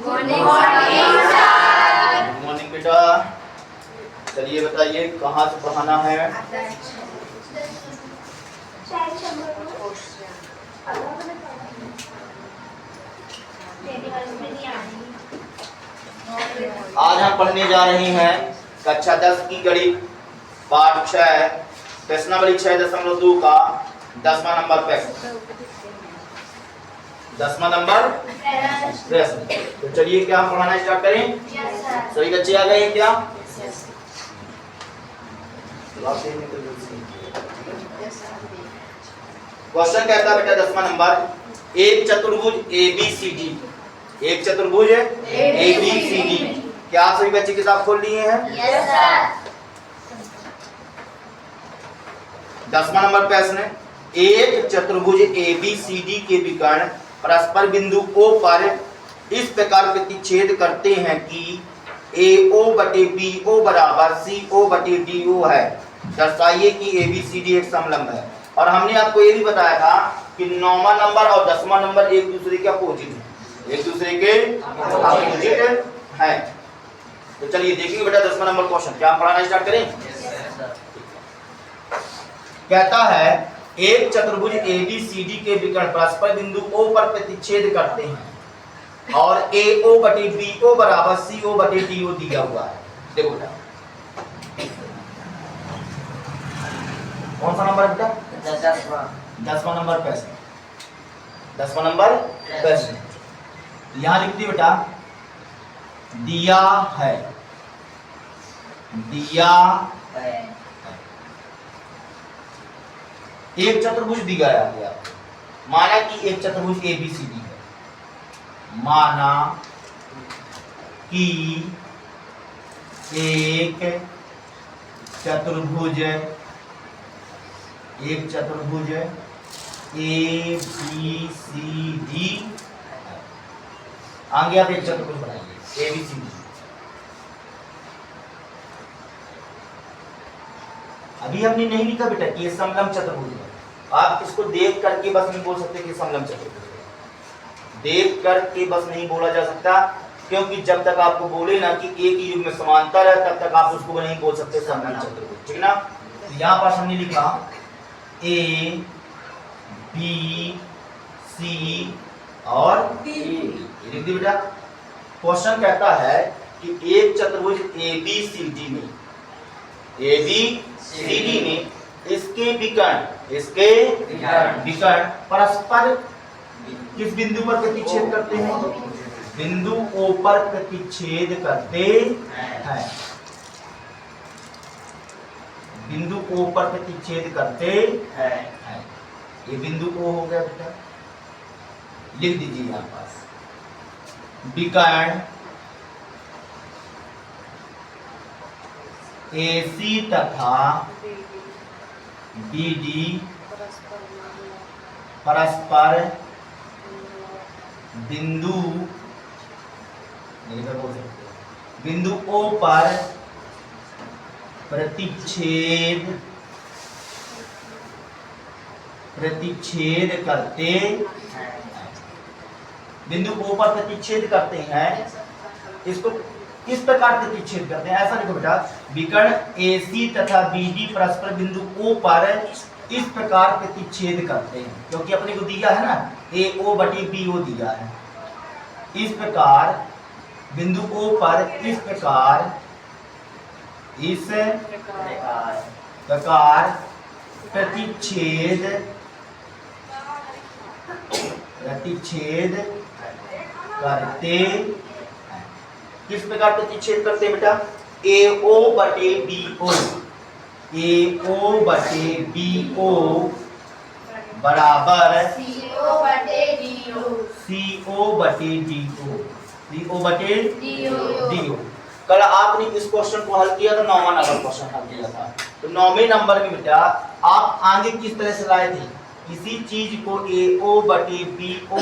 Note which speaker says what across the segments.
Speaker 1: Morning sir.
Speaker 2: Good morning बेटा। चलिए बताइए कहाँ से पढ़ाना है? आज हम पढ़ने जा रहे हैं कक्षा 10 की गणित पाठ 6 प्रश्नावली 6.2 का 10वां नंबर प्रश्न। 10वां नंबर प्रश्न। तो चलिए क्या हम पढ़ाना स्टार्ट करें? सभी बच्चे आ गए हैं क्या? क्वेश्चन कहता है बेटा 10वां नंबर, एक चतुर्भुज ABCD, एक चतुर्भुज ABCD। क्या आप सभी बच्चे किताब खोल लिए हैं?
Speaker 1: Yes sir.
Speaker 2: 10वां नंबर प्रश्न, एक चतुर्भुज ABCD के विकर्ण परस्पर बिंदु O पर इस प्रकार प्रतिच्छेद करते हैं कि AO बटे BO बराबर CO बटे DO है। दर्शाइए कि ABCD एक समलंब है। और हमने आपको ये भी बताया था कि 9वां नंबर और 10वां नंबर एक दूसरे के अपोजिट है, एक दूसरे के अपोजिट है। तो चलिए देखेंगे बेटा 10वां नंबर क्वेश्चन। क्या पढ़ाना स्टार्ट करें? कहता है एक चतुर्भुज ABCD के विकर्ण परस्पर बिंदु O पर प्रतिच्छेद करते हैं और AO बटे BO बराबर CO बटे DO दिया हुआ है। देखो बेटा कौन सा नंबर है बेटा? 10वां नंबर प्रश्न। 10वां नंबर प्रश्न यहां लिख दी बेटा, दिया है, दिया है। एक चतुर्भुज दिया गया, माना कि एक चतुर्भुज ABCD है, माना कि एक चतुर्भुज ABCD। आगे आप एक चतुर्भुज बनाइए ABCD। अभी हमने नहीं लिखा बेटा कि ये समलंब चतुर्भुज है। आप इसको देख करके बस नहीं बोल सकते कि समलंब चतुर्भुज है। देख करके बस नहीं बोला जा सकता, क्योंकि जब तक आपको बोले ना कि एक ही युग में समांतर है तब तक आप उसको नहीं बोल सकते समलंब चतुर्भुज, ठीक ना। तो यहाँ पर हमने लिखा A B C और D। लिख दी बेटा। क्वेश्चन कहता है कि एक चतुर्भुज ABCD में इसके विकर्ण परस्पर किस बिंदु पर प्रतिच्छेद करते हैं? बिंदु O पर प्रतिच्छेद करते हैं। बिंदु O पर प्रतिच्छेद करते हैं। ये बिंदु O हो गया बेटा, लिख दीजिए यहां पास। विकर्ण AC तथा BD परस्पर बिंदु O पर प्रतिच्छेद करते हैं। बिंदु O पर प्रतिच्छेद करते हैं। इसको किस प्रकार प्रतिच्छेद करते हैं? ऐसा देखो बेटा, विकर्ण AC तथा BD परस्पर बिंदु O पर इस प्रकार प्रतिच्छेद करते हैं, क्योंकि अपने को दिया है ना AO बटे BO दिया है। इस प्रकार बिंदु O पर इस प्रकार प्रतिच्छेद करते। किस प्रकार प्रतिच्छेद करते हैं बेटा? AO बटे BO बराबर CO बटे DO। कल आपने इस क्वेश्चन को हल किया था, 9वां नंबर क्वेश्चन हल किया था। तो 9वें नंबर में बेटा आप आगे किस तरह से लाए थे? किसी चीज को AO बटे BO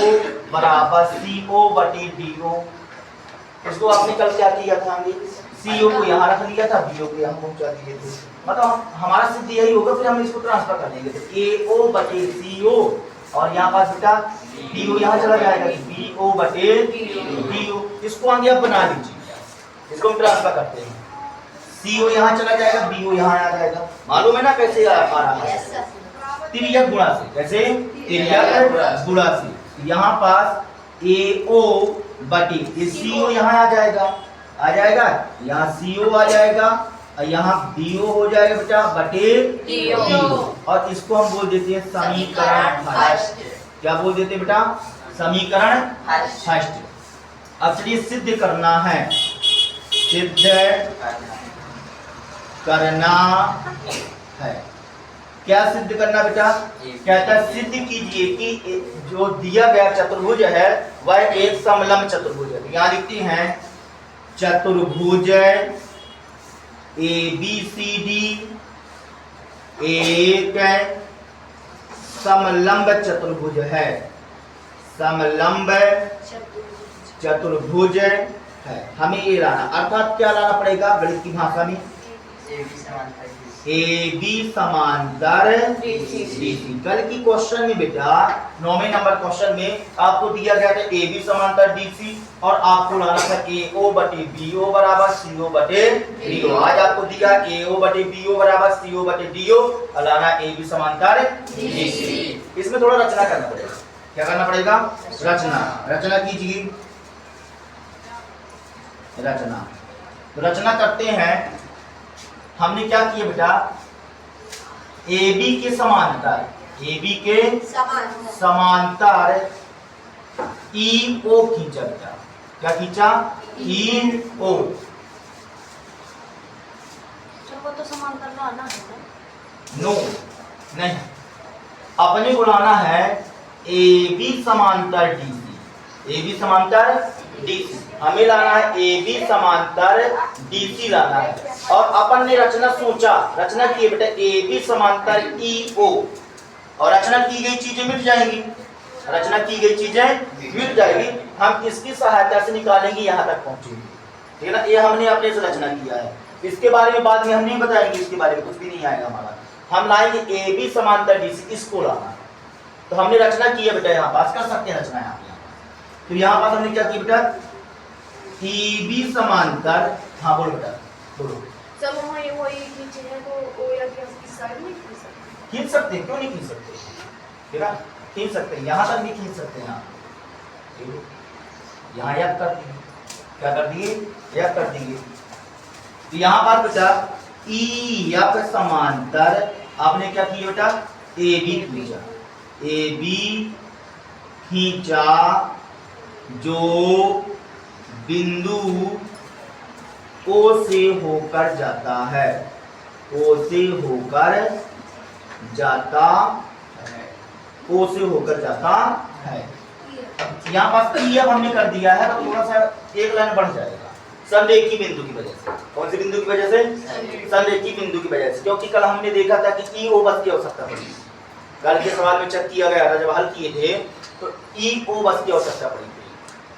Speaker 2: बराबर CO बटे DO, इसको आपने कल क्या किया था? आगे CO को यहाँ रख लिया था, BO को यहाँ पहुंचा दिए थे। मतलब हमारा सिद्ध यही होगा, फिर हम इसको ट्रांसफर कर देंगे। तो AO बटे CO और यहाँ पास बेटा BO यहाँ चला जाएगा, BO बटे DO। इसको आगे आप बना लीजिए, इसको हम ट्रांसफर करते हैं। CO यहाँ चला जाएगा, BO यहाँ आ जाएगा। मालूम है ना कैसे आ रहा है? तिर्यक गुणा से। कैसे? तिर्यक गुणा से। यहाँ पास AO बटे CO यहाँ आ जाएगा, यहाँ CO आ जाएगा और यहाँ BO हो जाएगा बेटा बटे DO। और इसको हम बोल देते हैं समीकरण फर्स्ट। क्या बोल देते हैं बेटा? समीकरण फर्स्ट। अब चलिए सिद्ध करना है, सिद्ध करना है। क्या सिद्ध करना बेटा? कहता है सिद्ध कीजिए कि जो दिया गया चतुर्भुज है वह एक समलंब चतुर्भुज है। यहाँ लिखते हैं चतुर्भुज ABCD एक समलंब चतुर्भुज है, समलंब चतुर्भुज है। हमें ये लाना, अर्थात क्या लाना पड़ेगा गणित की भाषा में? AB समांतर BC। कल की क्वेश्चन में बेटा 9वें नंबर क्वेश्चन में आपको दिया गया था AB समांतर DC और आपको लाना था AO बटे BO बराबर CO बटे DO। आज आपको दिया AO बटे BO बराबर CO बटे DO और लाना AB समांतर DC। इसमें थोड़ा रचना करना पड़ेगा। क्या करना पड़ेगा? रचना कीजिए। रचना करते हैं। हमने क्या किया बेटा? AB के समांतर, AB के समांतर EO खींचा बेटा। क्या खींचा? EO।
Speaker 1: तो समांतर लाना है।
Speaker 2: नो नहीं, अपने को लाना है AB समांतर DC। AB समांतर DC हमें लाना है, AB समांतर DC लाना है। और अपन ने रचना सोचा, रचना की बेटा AB समांतर EO और रचना की गई चीजें मिट जाएंगी, रचना की गई चीजें मिट जाएगी। हम इसकी सहायता से निकालेंगे, यहाँ तक पहुंचेंगे। ठीक है ना? ये हमने अपने से रचना किया है। इसके बारे में बाद में हम नहीं बताएंगे, इसके बारे में कुछ भी नहीं आएगा हमारा। हम लाएंगे AB समांतर DC, इसको लाना। तो हमने रचना की है बेटा, यहाँ पास कर सकते हैं रचना यहाँ पे। तो यहाँ पास हमने क्या किया बेटा? AB समांतर, हाँ बोलो बेटा बोलो।
Speaker 1: चलो वही खींचे हैं तो ओ या क्या इस साइड में खींच सकते?
Speaker 2: खींच सकते हैं, क्यों नहीं खींच सकते? ठीक है, खींच सकते हैं, यहाँ तक भी खींच सकते हैं। यहाँ यक कर दिए, क्या कर दिए? यक कर दिए। तो यहाँ पर बेटा EF समांतर आपने क्या किया बेटा? AB खींचा, AB खींचा जो बिंदु O से होकर जाता है, O से होकर जाता है, O से होकर जाता है। यहाँ पास EF हमने कर दिया है तो थोड़ा सा एक लाइन बढ़ जाएगा संरेखी बिंदु की वजह से। कौन सी बिंदु की वजह से? संरेखी बिंदु की वजह से। क्योंकि कल हमने देखा था कि EO बस की आवश्यकता पड़ी, कल के सवाल में चेक किया गया था जब हल किए थे तो EO बस की आवश्यकता पड़ी थी।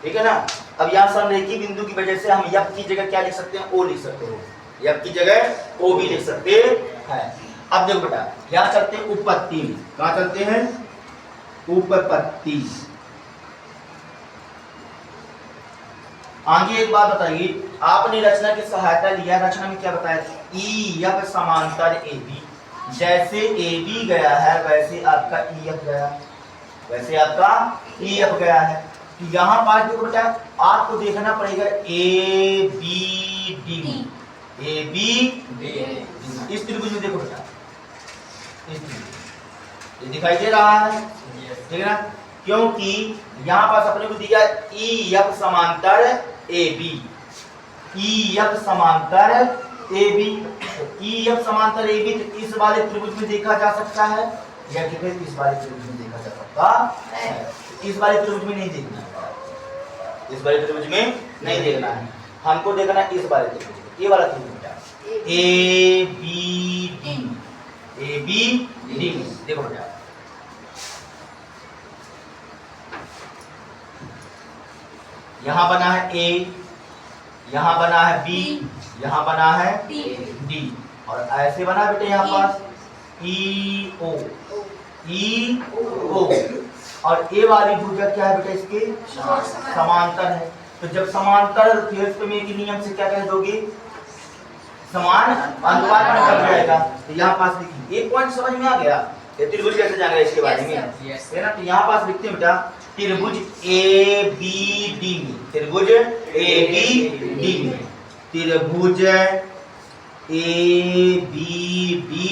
Speaker 2: ठीक है ना? अब यहाँ संरेखी बिंदु की वजह से हम यक की जगह क्या लिख सकते हैं? O लिख सकते हो, यक की जगह O भी लिख सकते हैं। अब देखो बेटा यहाँ चलते हैं उपपत्ति में। कहाँ चलते हैं? उपपत्ति। आगे एक बात बताइए, आपने रचना की सहायता लिया, रचना में क्या बताया था? EF समांतर AB। जैसे AB गया है वैसे आपका EF गया, वैसे आपका EF गया है। तो यहाँ पर देखो बेटा आपको देखना पड़ेगा ABD, इस त्रिभुज में देखो बेटा, इस त्रिभुज ये दिखाई दे रहा है, ठीक है ना? क्योंकि यहाँ पास अपने को दिया EF समांतर AB, EF समांतर AB, EF समांतर AB तो इस वाले त्रिभुज में देखा जा सकता है या कि फिर इस वाले त्रिभुज में देखा जा सकता है। इस वाले त्रिभुज में नहीं देखना है, इस वाले त्रिभुज में नहीं देखना है, हमको देखना है इस वाले त्रिभुज, ये वाला त्रिभुज बेटा ABD देखो बेटा। यहाँ बना है A, यहाँ बना है B, यहाँ बना है D और ऐसे बना बेटे यहाँ पास EO। और ए वाली भुजा क्या है बेटा इसके समांतर है। तो जब समांतर थेल्स प्रमेय के नियम से क्या कह दोगे, समान अनुपात में कट जाएगा। तो यहाँ पास लिखिए, एक पॉइंट समझ में आ गया ये त्रिभुज कैसे जानेगा इसके बारे में, है ना। तो यहाँ पास लिखते हैं बेटा त्रिभुज ए बी डी में, त्रिभुज ए बी डी में, त्रिभुज ए बी डी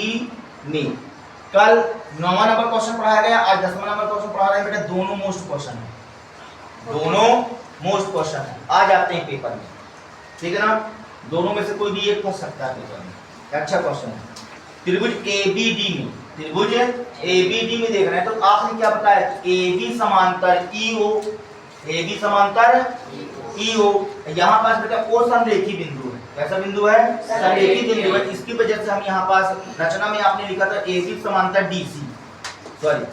Speaker 2: में। कल 9वां नंबर क्वेश्चन पढ़ाया गया, आज 10वां नंबर क्वेश्चन पढ़ा रहे हैं बेटा। दोनों मोस्ट क्वेश्चन है, दोनों मोस्ट क्वेश्चन है, आ जाते हैं पेपर में, ठीक है ना। दोनों में से कोई भी एक फंस सकता है पेपर में, अच्छा क्वेश्चन है। त्रिभुज ए बी डी में, त्रिभुज ए बी डी में देख रहे हैं। तो आपने क्या बताया, ए बी समांतर ई ओ, ए बी समांतर ई ओ। यहाँ पास बेटा ओ समरेखी बिंदु है, कैसा बिंदु है, समरेखी बिंदु है। इसकी वजह से हम यहाँ पास रचना में आपने लिखा था ए बी समांतर डी सी, सॉरी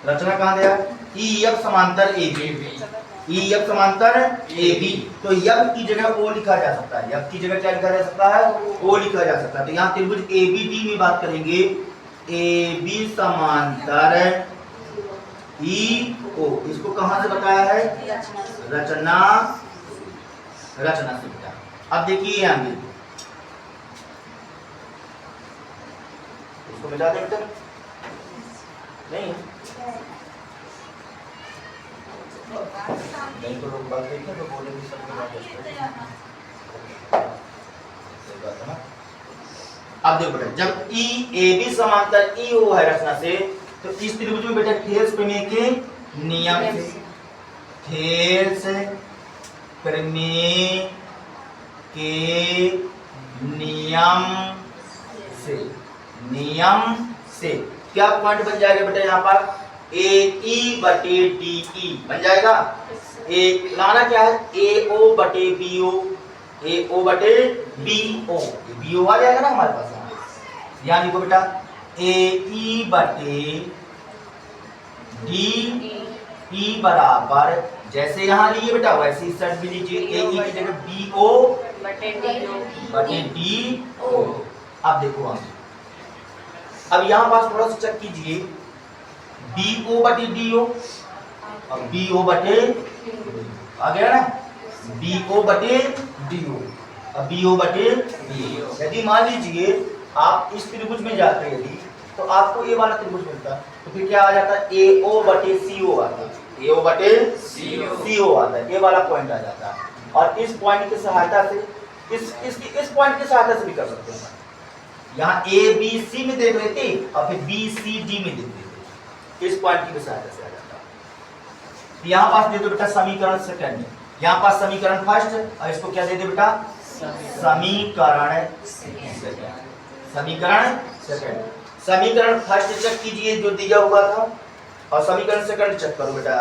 Speaker 2: रचना कहाँ गया, ई एफ समांतर ए बी, ई एफ समांतर ए बी। तो एफ की जगह ओ लिखा जा सकता है, एफ की जगह क्या लिखा जा सकता है, ओ लिखा जा सकता है। तो यहाँ त्रिभुज ए बी डी में बात करेंगे, ए बी समांतर ई ओ, इसको कहां से बताया है, रचना, रचना से बताया। अब देखिए आगे इसको मिटा दें बेटा, नहीं नहीं तो लोग बात देखें तो बोलेंगे सब बात है। अब देखो बेटा, जब ई ए बी समांतर ई ओ है रचना से, तो इस त्रिभुज में बेटा थेल्स प्रमेय के नियम से, थेल्स प्रमेय के नियम से, नियम से क्या पॉइंट बन जाएगा बेटा, यहाँ पर ए ई बटे डी ई बन जाएगा। ए लाना क्या है, ए ओ बटे बी ओ, ए ओ बटे बी ओ, बी ओ आ जाएगा ना हमारे पास। यहाँ लिखो बेटा ए ई बटे डी ई बराबर, जैसे यहाँ लिए बेटा वैसे इस साइड भी लीजिए, ए ई की जगह बी ओ बटे डी ओ। अब देखो अब यहाँ पास थोड़ा सा चेक कीजिए, बी ओ बटे डी ओ, अब बी ओ बटे आ गया ना, बी ओ बटे डी ओ, अब बी ओ बटे डी ओ। यदि मान लीजिए आप इस त्रिभुज में जाते हैं यदि, तो आपको ए वाला त्रिभुज मिलता, तो फिर क्या आ जाता, ए ओ बटे सी ओ आता, ए ओ बटे सी ओ आता है, ए वाला पॉइंट आ जाता है। और इस पॉइंट की सहायता से इस पॉइंट की सहायता से भी कर सकते हैं। यहाँ ए बी सी में देख रहे थे और फिर बी सी डी में देख रहे थे, इस पॉइंट की सहायता से आ जाता है। यहाँ पास दे दो बेटा समीकरण सेकंड, यहाँ पास समीकरण फर्स्ट और इसको क्या दे दे बेटा, समीकरण सेकंड, समीकरण सेकंड। समीकरण फर्स्ट चेक कीजिए जो दिया हुआ था, और समीकरण सेकंड चेक करो बेटा।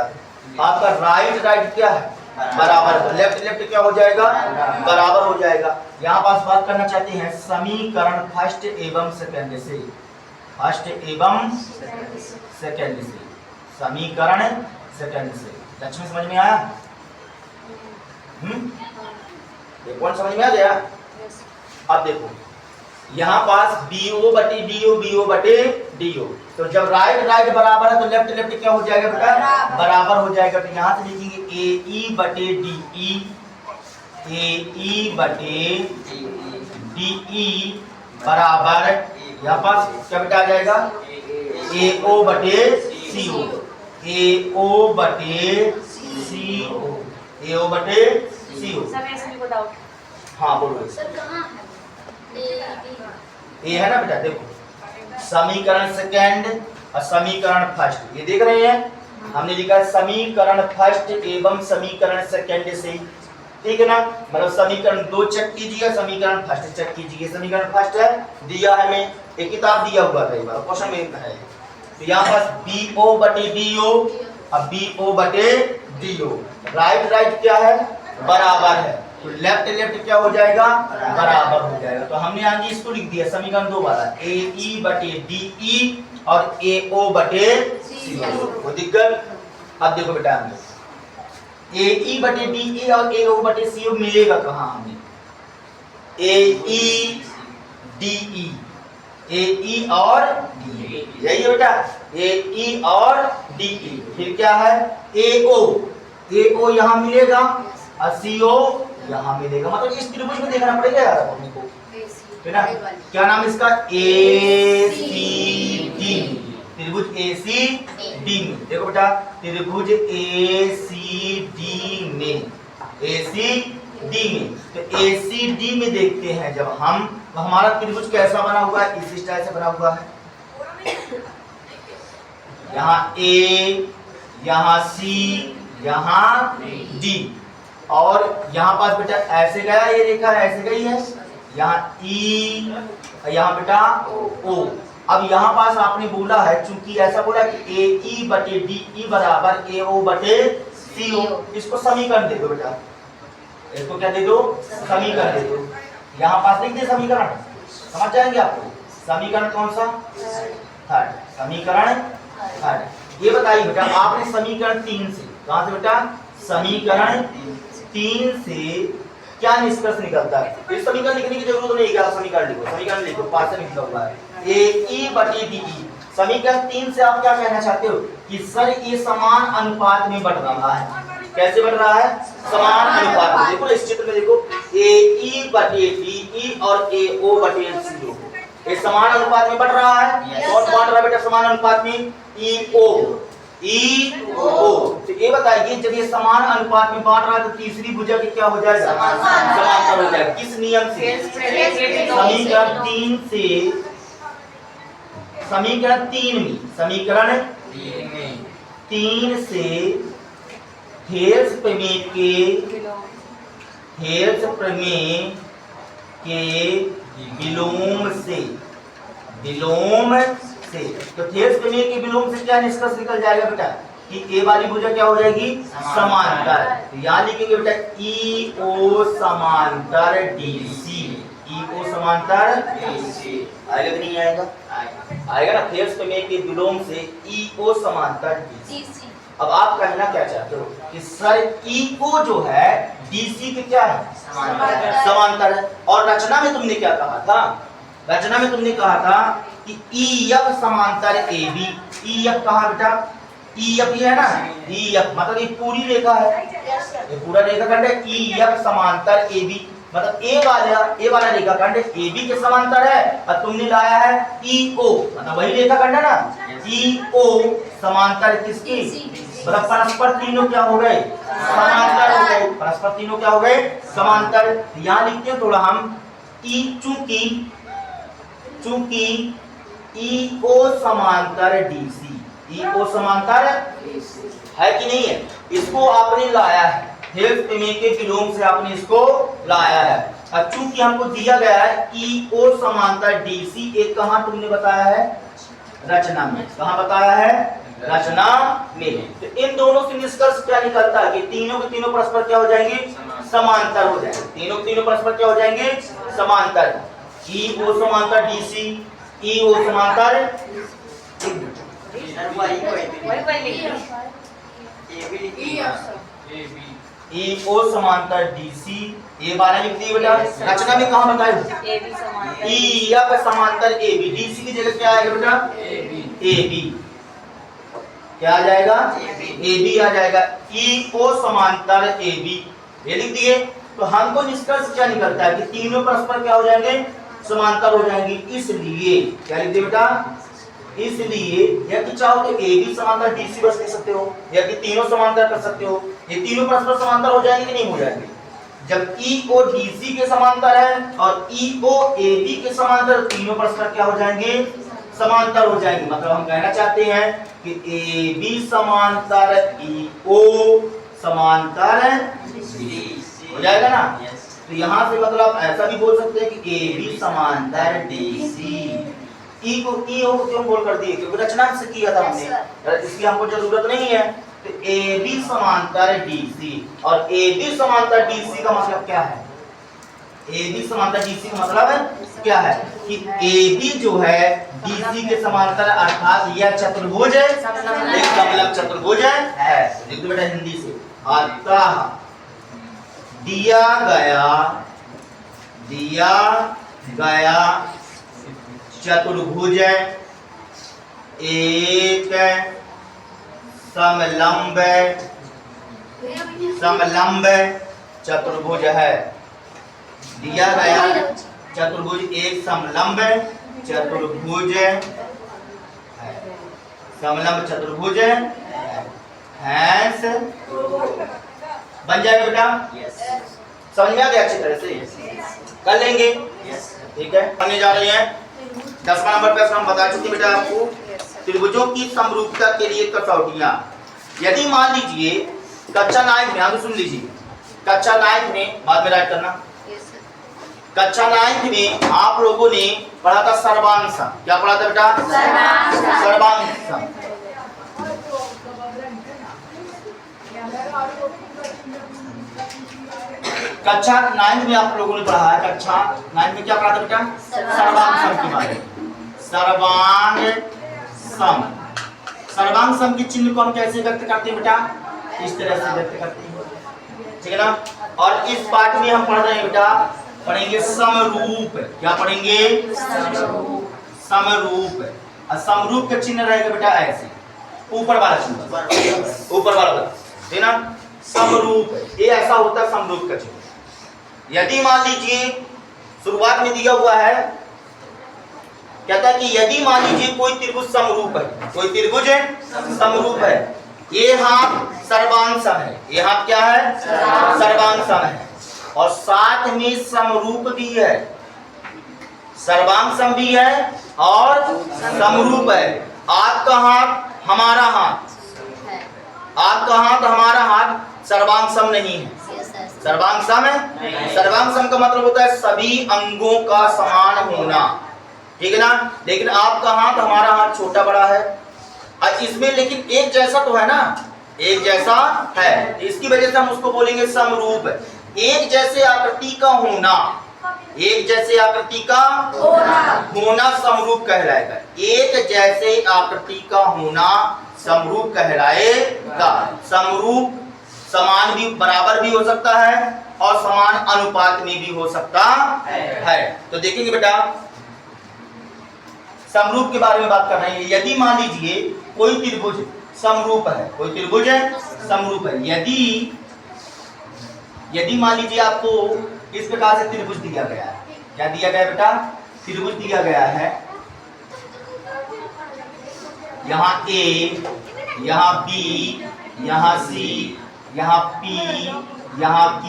Speaker 2: आपका राइट राइट क्या है, बराबर, लेफ्ट लेफ्ट क्या हो जाएगा, बराबर हो जाएगा। यहाँ पास बात करना चाहते हैं समीकरण फर्स्ट एवं सेकंड से, फर्स्ट एवं सेकंड से, समीकरण सेकंड से। लक्ष्मी समझ में आया, ये कौन समझ में आ गया। अब देखो यहाँ पास बी ओ बटे डी ओ, बी ओ बटे डी ओ, तो जब राइट राइट बराबर है तो लेफ्ट लेफ्ट क्या हो जाएगा बेटा, बराबर हो जाएगा। तो यहाँ से लिखेंगे ए ई बटे डी ई, ए ई बटे डी ई बराबर, यहाँ पास क्या बेटा आ जाएगा, ए ओ बटे सी ओ, ए ओ बटे सी ओ, ए ओ बटे सी ओ। हाँ बोलो
Speaker 1: सर कहाँ है,
Speaker 2: ए है ना बेटा, देखो समीकरण सेकंड और समीकरण फर्स्ट, ये देख रहे हैं, हमने लिखा है समीकरण फर्स्ट एवं समीकरण सेकंड से, ठीक है ना। मतलब समीकरण दो चेक कीजिए, समीकरण फर्स्ट चेक कीजिए। समीकरण फर्स्ट है दिया है, हमें एक किताब दिया हुआ था, क्वेश्चन में है। तो यहाँ पास बी ओ बटे डी ओ, अब बी ओ बटे डी ओ, राइट राइट क्या है, बराबर है, तो लेफ्ट लेफ्ट क्या हो जाएगा, बराबर हो जाएगा। तो हमने आगे इसको लिख दिया समीकरण दो वाला, ए ई बटे डी ई और ए ओ बटे सी ओ, वो दिक्कत। अब देखो बेटा ए ई बटे डी ई और ए ओ बटे सी ओ मिलेगा कहाँ हमें, ए ई डी ई ए ई और डी, यही है बेटा, ए ई और डी ई। फिर क्या है, ए ओ यहाँ मिलेगा और सी ओ यहाँ मिलेगा। मतलब इस त्रिभुज में देखना पड़ेगा यार अपने को, है ना। क्या नाम इसका, ए सी डी, त्रिभुज ए सी डी में। देखो बेटा, त्रिभुज ए सी डी में, ए सी डी में, तो ए सी डी में देखते हैं जब हम, तो हमारा त्रिभुज कैसा बना हुआ है, इस स्टाइल से बना हुआ है। यहाँ ए, यहाँ सी, यहाँ डी, और यहाँ पास बेटा ऐसे गया ये रेखा, ऐसे गई है, यहाँ ई, यहाँ बेटा ओ। अब यहाँ पास आपने बोला है, चूंकि ऐसा बोला कि ए ई बटे डी ई बराबर ए ओ बटे सी ओ, इसको समीकरण दे दो बेटा, इसको क्या दे दो, समीकरण दे दो। यहाँ पास लिख दे समीकरण, समझ जाएंगे आपको। समीकरण कौन सा, थर्ड, समीकरण थर्ड। ये बताइए बेटा, आपने समीकरण 3 से, कहां से बेटा, समीकरण 3 से क्या निष्कर्ष निकलता है। इस समीकरण लिखने की जरूरत नहीं है, क्या समीकरण लिखो, समीकरण लिखो, पास से निकला हुआ है ए ई बटे डी ई। समीकरण 3 से आप क्या कहना चाहते हो कि सर ये समान अनुपात में बढ़ रहा है। कैसे बढ़ रहा है, समान अनुपात में। देखो इस चित्र में देखो, ए ई बटे डी ई और ए ओ बटे सी ओ, ये समान अनुपात में बढ़ रहा है। कौन बढ़ रहा है बेटा समान अनुपात में, ई ओ, ई ओ। तो ये बताइए, जब ये समान अनुपात में बांट रहा है तो तीसरी भुजा की क्या हो जाएगा, समांतर हो जाएगा। किस नियम से, समीकरण 3 से, समीकरण 3 में, समीकरण 3 से हेल्स प्रमेय के विलोम से, तो थेल्स प्रमेय के विलोम से क्या निष्कर्ष निकल जाएगा बेटा कि ए वाली भुजा क्या हो जाएगी, समांतर। तो यहाँ लिखेंगे बेटा ई ओ समांतर डी सी, ई ओ समांतर डी सी। आएगा कि नहीं आएगा, आएगा ना। थेल्स प्रमेय के विलोम से ई ओ समांतर डी सी। अब आप कहना क्या चाहते हो कि सर ई ओ जो है डीसी के क्या है, समांतर है। और रचना में तुमने क्या कहा था, रचना में तुमने कहा था कि ई एफ समांतर ए बी। ई एफ कहा बेटा, ई एफ ये है ना, ई एफ मतलब ये पूरी रेखा है, ये पूरा रेखाखंड है। ई एफ समांतर ए बी मतलब ए वाला रेखाखंड ए बी के समांतर है, और तुमने लाया है ई ओ मतलब वही रेखाखंड है ना, ई ओ समांतर किसकी, मतलब परस्पर तीनों क्या हो गए, समांतर हो गए। परस्पर तीनों क्या हो गए, समांतर। यहाँ लिखते हैं थोड़ा हम, ई चूंकि ई ओ समांतर डीसी, ई ओ समांतर है कि नहीं है, इसको आपने लाया है, हेल्स प्रमेय के विलोम से आपने इसको लाया है। अब चूंकि हमको दिया गया है ई ओ समांतर डीसी, एक कहां तुमने बताया है, रचना में। कहां बताया है, रचना में। तो इन दोनों से निष्कर्ष क्या निकलता है कि तीनों के तीनों परस्पर क्या हो जाएंगे, समांतर हो जाएंगे। तीनों के तीनों परस्पर क्या हो जाएंगे, समांतर। ई ओ समांतर डीसी, ई ओ समांतर ई ओ समांतर डीसी। ए वाला लिख दिए बेटा, रचना में कहां बताए, ई एफ समांतर ए बी। डीसी की जगह क्या आएगा बेटा, ए बी। क्या आ जाएगा, ए बी आ जाएगा। ई ओ समांतर ए बी, ये लिख दिए। तो हमको निष्कर्ष क्या निकलता है कि तीनों परस्पर क्या हो जाएंगे, समांतर हो जाएंगे। इसलिए क्या लिख दिए बेटा, इसलिए यदि चाहो तो ए बी समांतर डीसी बस लिख सकते हो, यदि तीनों समांतर कर सकते हो। ये तीनों परस्पर समांतर हो जाएंगे कि नहीं हो जाएंगे, जब ई ओ डीसी के समांतर है और ई ओ ए बी के समांतर, तीनों परस्पर क्या हो जाएंगे, समांतर हो जाएंगे। मतलब हम कहना चाहते हैं कि ए बी समांतर ई ओ समांतर हो जाएगा ना। तो यहाँ से मतलब ऐसा भी बोल सकते हैं कि ए बी समांतर डीसी। ई को ई ओ को क्यों बोल कर दिए, क्योंकि रचना से किया था हमने, इसकी हमको जरूरत नहीं है। तो ए बी समांतर डीसी, और ए बी समांतर डीसी का मतलब क्या है, ए बी समांतर डीसी का मतलब क्या है कि ए बी जो है डीसी के समांतर, अर्थात यह चतुर्भुज एक समलंब चतुर्भुज है। लिख दो बेटा हिंदी से, अतः दिया गया चतुर्भुज एक समलंब चतुर्भुज है। दिया गया चतुर्भुज एक समलंब चतुर्भुज है। समलंब चतुर्भुज हैंस बन जाएगा बेटा। समझ में आ गया अच्छी तरह से, कर लेंगे। ठीक है, करने जा रहे हैं 10वां नंबर पे। हम बता चुके बेटा आपको त्रिभुजों की समरूपता के लिए कसौटियां। यदि मान लीजिए कक्षा 9 में, आप सुन लीजिए, कक्षा 9 में, बाद में राइट करना, कक्षा 9 में आप लोगों ने पढ़ा था सर्वांशम। क्या पढ़ा था बेटा? सर्वांशम। कक्षा 9 में आप लोगों ने पढ़ा है, कक्षा 9 में क्या पढ़ा था बेटा? सर्वांशम के बारे में। सर्वांशम के चिन्ह को हम कैसे व्यक्त करते हैं बेटा? इस तरह से व्यक्त करते हैं, ठीक है ना। और इस पाठ में हम पढ़ रहे हैं बेटा, पढ़ेंगे समरूप। क्या पढ़ेंगे? समरूप। और समरूप का चिन्ह रहेगा बेटा ऐसे, ऊपर वाला चिन्ह, ऊपर वाला, ठीक ना। समरूप ये ऐसा होता है समरूप का चिन्ह। यदि मान लीजिए शुरुआत में दिया हुआ है, कहता है कि यदि मान लीजिए कोई त्रिभुज समरूप है, कोई त्रिभुज समरूप है, ये हाथ सर्वांशम है, ये हाथ क्या है? सर्वांशम है, और साथ में समरूप भी है, सर्वांशम भी है और समरूप है। आपका हाथ हमारा हाथ, आपका हाथ हमारा हाथ सर्वांशम नहीं है। सर्वांशम है, सर्वांशम का मतलब होता है सभी अंगों का समान होना, ठीक है ना। लेकिन आपका हाथ हमारा हाथ छोटा बड़ा है, और इसमें लेकिन एक जैसा तो है ना, एक जैसा है, इसकी वजह से हम उसको बोलेंगे समरूप। एक जैसे आकृति का होना, एक जैसे आकृति का होना समरूप कहलाएगा। एक जैसे आकृति का होना समरूप कहलाएगा। समरूप समान भी, बराबर भी हो सकता है और समान अनुपात में भी हो सकता है। तो देखेंगे बेटा, समरूप के बारे में बात कर रहे हैं। यदि मान लीजिए कोई त्रिभुज समरूप है, कोई त्रिभुज समरूप है, यदि मान लीजिए आपको इस प्रकार से त्रिभुज दिया गया है। क्या दिया गया बेटा? त्रिभुज दिया गया है। यहाँ A, यहाँ B, यहाँ C, यहाँ P, यहाँ Q,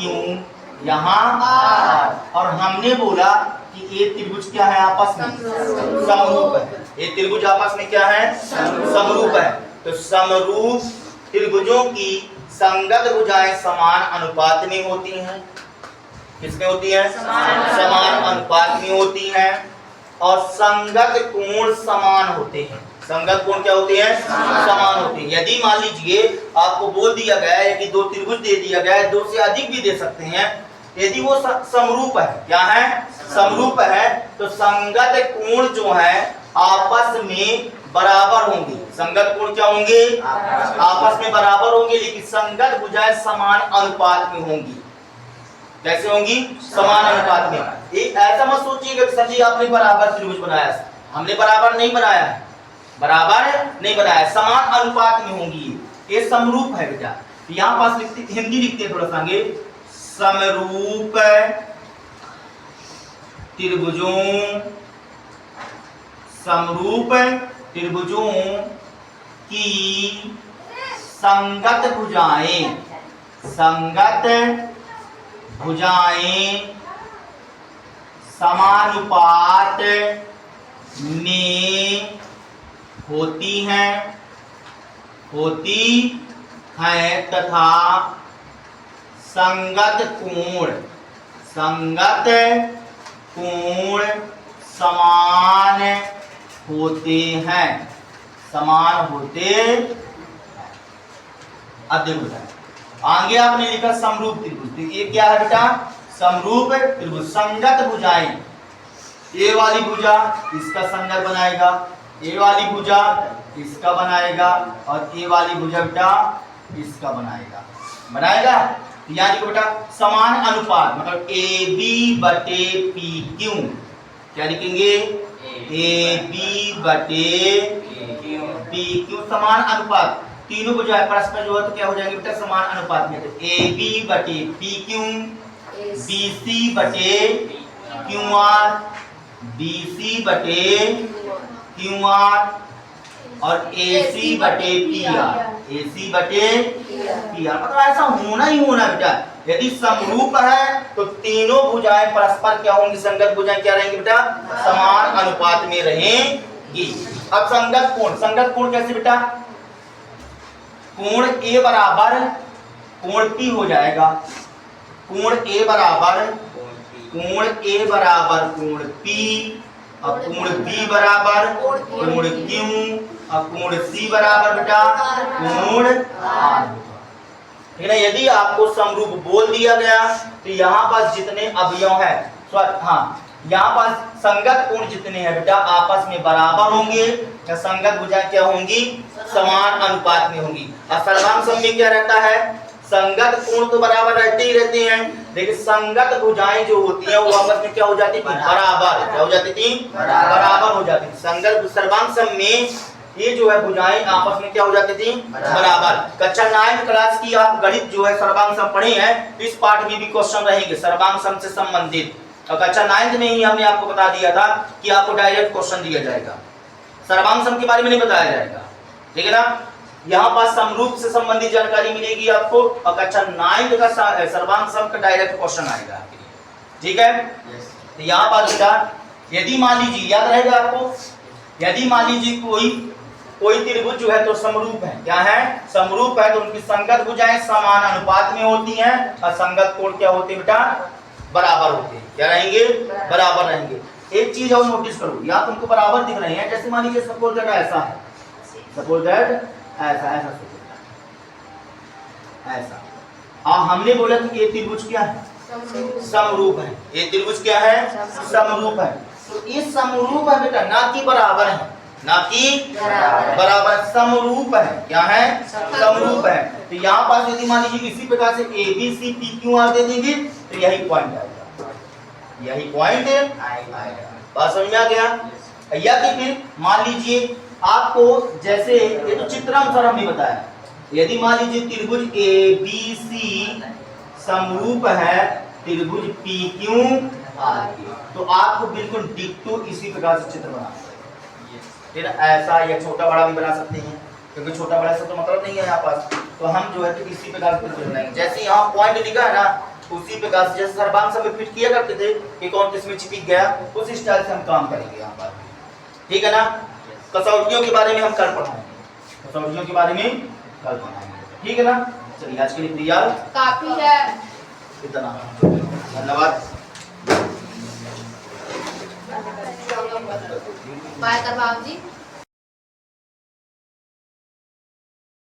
Speaker 2: यहाँ R, और हमने बोला कि ये त्रिभुज क्या है? आपस में समरूप है। ये त्रिभुज आपस में क्या है? समरूप है। तो समरूप त्रिभुजों की संगत भुजाएं समान अनुपात में होती हैं। किसमें होती है? समान अनुपात में होती हैं। और संगत कोण समान होते हैं। संगत कोण क्या होते हैं? समान होते हैं। यदि मान लीजिए आपको बोल दिया गया है कि दो त्रिभुज दे दिया गया है, दो से अधिक भी दे सकते हैं, यदि वो समरूप है, क्या है? समरूप है, तो संगत कोण जो है आपस में बराबर होंगे। संगत कोण क्या होंगे? आपस में बराबर होंगे, लेकिन संगत भुजाएं समान अनुपात में होंगी। कैसे होंगी? समान अनुपात में। एक ऐसा मत सोचिएगा कि सर जी आपने बराबर त्रिभुज बनाया, हमने बराबर नहीं बनाया है, बराबर नहीं बनाया, समान अनुपात में होंगी। ये समरूप है बेटा। यहाँ पास लिखते, हिंदी लिखते हैं थोड़ा सा आगे, समरूप त्रिभुजों, समरूप त्रिभुजों की संगत भुजाएं, संगत भुजाएं समानुपात में होती हैं, तथा संगत कोण समान होते हैं, समान होते। अब देखो आगे आपने लिखा समरूप त्रिभुज। ये क्या है बेटा? समरूप त्रिभुज। संगत भुजाएं, ये वाली भुजा इसका संगत बनाएगा, ये वाली भुजा इसका बनाएगा, और ये वाली भुजा बेटा इसका बनाएगा। यानी कि बेटा समान अनुपात, मतलब AB बटे PQ। क्या लिखेंगे? ए बी बटे पी क्यू समान अनुपात, तीनों भुजाएं परस्पर जो है तो क्या हो जाएंगे बेटा समान अनुपात में, तो ए बी बटे पी क्यू, बी सी बटे क्यू आर, बी सी बटे क्यू आर और ए सी बटे पी आर, ए सी बटे पी आर। मतलब ऐसा होना ही होना बेटा, यदि समरूप है तो तीनों भुजाएं परस्पर क्या होंगी, संगत भुजाएं क्या रहेंगी बेटा समान अनुपात में रहेंगी। अब संगत कोण कैसे बेटा, कोण ए बराबर कोण पी हो जाएगा, कोण ए बराबर कोण पी और कोण बी बराबर कोण क्यू और कोण सी बराबर बेटा कोण आर। ठीक है, यदि आपको समरूप बोल दिया गया तो यहाँ पास जितने अवयव है यहाँ पास संगत कोण जितने हैं बेटा आपस में बराबर होंगे या संगत भुजाएं क्या होंगी समान अनुपात में होंगी। और सर्वांग सम में क्या रहता है, संगत कोण तो बराबर रहते ही रहते हैं, लेकिन संगत भुजाएं जो होती हैं वो आपस में क्या हो जाती थी बराबर, क्या हो जाती थी बराबर हो जाती थी। संगत सर्वांग सम में ये जो है भुजाएं आपस में क्या हो जाती थी बराबर। कक्षा 9 क्लास की आप गणित जो है सर्वांग सम पढ़े हैं, इस पाठ में भी क्वेश्चन रहेंगे सर्वांग सम से संबंधित। और कक्षा 9 में ही हमने आपको बता दिया था कि आपको डायरेक्ट क्वेश्चन दिया जाएगा, सर्वांग सम के बारे में नहीं बताया जाएगा। ठीक है ना, यहाँ पास समरूप से संबंधित जानकारी मिलेगी आपको और कक्षा 9 का सर्वांग सम का डायरेक्ट क्वेश्चन आएगा। ठीक है, तो यहाँ पास बेटा यदि मान लीजिए याद रहेगा आपको, यदि मान लीजिए कोई त्रिभुज जो है तो समरूप है, क्या है समरूप है, तो उनकी संगत भुजाएं समान अनुपात में होती हैं और संगत कोण क्या होते हैं बेटा बराबर होते हैं, क्या रहेंगे बराबर रहेंगे। एक चीज और नोटिस करो, या तुमको बराबर दिख रहे हैं, जैसे मान लीजिए सपोज दैट ऐसा है, सपोज दैट ऐसा ऐसा और हमने बोला कि ये त्रिभुज क्या है समरूप है, ये त्रिभुज क्या है समरूप है। तो ये समरूप है बेटा, ना कि बराबर है, ना कि बराबर, समरूप है, क्या है समरूप है। तो यहाँ पास यदि मान लीजिए इसी प्रकार से A B C P Q R दे देंगे तो यही पॉइंट आएगा, यही पॉइंट आएगा। बात समझ में आ गया। या कि फिर मान लीजिए आपको जैसे ये तो चित्रानुसार हमने बताया, यदि मान लीजिए त्रिभुज ए बी सी समरूप है त्रिभुज पी क्यू आर, तो आपको बिल्कुल डिट्टो इसी प्रकार से चित्र बनाना है। फिर ऐसा या छोटा बड़ा भी बना सकते हैं, क्योंकि छोटा बड़ा से तो मतलब नहीं है यहाँ पास, तो हम जो है तो इसी प्रकार से बनाएंगे। जैसे यहाँ पॉइंट लिखा है ना उसी प्रकार से, जैसे सर्वांग सम में फिट किया करते थे कि कौन किसमें चिपक गया, उस स्टाइल से हम काम करेंगे यहाँ पर। ठीक है ना, कसौटियों के बारे में हम कल पढ़ाएंगे, कसौटियों के बारे में कल पढ़ाएंगे। ठीक है ना, चलिए आज के लिए तैयार
Speaker 1: काफी है,
Speaker 2: इतना धन्यवाद।
Speaker 1: बाय कर बाबू जी।